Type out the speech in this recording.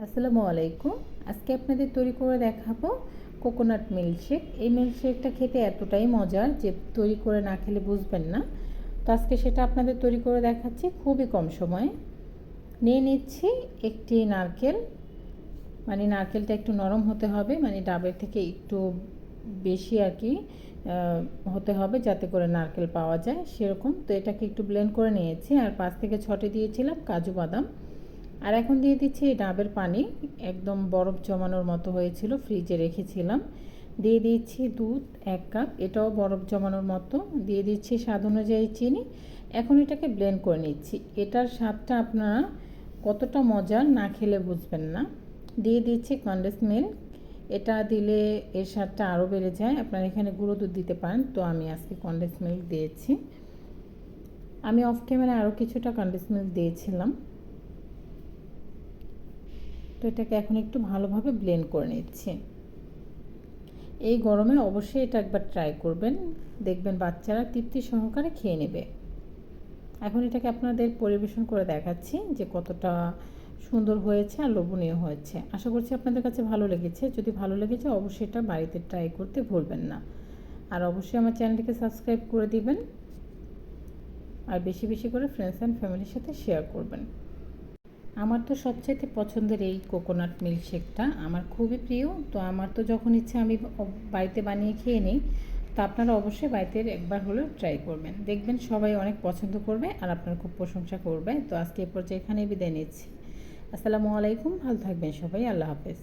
আসসালামু আলাইকুম। আজকে আপনাদের তৈরি করে দেখাবো কোকোনাট মিল্কশেক। এই মিল্কশেকটা খেতে এতটাই মজার যে তৈরি করে না খেলে বুঝবেন না। তো আজকে সেটা আপনাদের তৈরি করে দেখাচ্ছি খুবই কম সময়ে। নিয়ে নিচ্ছি একটি নারকেল, মানে নারকেলটা একটু নরম হতে হবে, মানে ডাবের থেকে একটু বেশি আর কি হতে হবে যাতে করে নারকেল পাওয়া যায় সেরকম। তো এটাকে একটু ব্লেন্ড করে নিয়েছি, আর 5 থেকে 6টি দিয়েছিলাম কাজু বাদাম। আর এখন দিয়ে দিচ্ছি এই ডাবের পানি, একদম বরফ জমানোর মতো হয়েছিল, ফ্রিজে রেখেছিলাম। দিয়ে দিচ্ছি দুধ 1 কাপ, এটাও বরফ জমানোর মতো। দিয়ে দিচ্ছি স্বাদ অনুযায়ী চিনি। এখন এটাকে ব্লেন্ড করে নিচ্ছি। এটার স্বাদটা আপনারা কতটা মজার না খেলে বুঝবেন না। দিয়ে দিচ্ছি কনডেন্স মিল্ক, এটা দিলে এর স্বাদটা আরও বেড়ে যায়। আপনারা এখানে গুঁড়ো দুধ দিতে পারেন, তো আমি আজকে কনডেন্স মিল্ক দিয়েছি। আমি অফ ক্যামেরা আরও কিছুটা কনডেন্স মিল্ক দিয়েছিলাম। তো এটাকে এখন একটু ভালোভাবে ব্লেন্ড করে নিচ্ছি। এই গরমে অবশ্যই এটা একবার ট্রাই করবেন, দেখবেন বাচ্চারা তৃপ্তি সহকারে খেয়ে নেবে। এখন এটাকে আপনাদের পরিবেশন করে দেখাচ্ছি যে কতটা সুন্দর হয়েছে আর লোভনীয় হয়েছে। আশা করছি আপনাদের কাছে ভালো লেগেছে। যদি ভালো লেগেছে অবশ্যই এটা বাড়িতে ট্রাই করতে ভুলবেন না। আর অবশ্যই আমার চ্যানেলটিকে সাবস্ক্রাইব করে দিবেন, আর বেশি বেশি করে ফ্রেন্ডস অ্যান্ড ফ্যামিলির সাথে শেয়ার করবেন। আমার তো সবচাইতে পছন্দের এই কোকোনাট মিল্কশেকটা আমার খুবই প্রিয়। তো আমার তো যখন ইচ্ছা আমি বাড়িতে বানিয়ে খেয়ে নিই। তো আপনারা অবশ্যই বাড়িতে একবার হলেও ট্রাই করবেন, দেখবেন সবাই অনেক পছন্দ করবে আর আপনার খুব প্রশংসা করবে। তো আজকে এ পর্যায়ে এখানেই বিদায় নিচ্ছি। আসসালামু আলাইকুম, ভালো থাকবেন সবাই, আল্লাহ হাফেজ।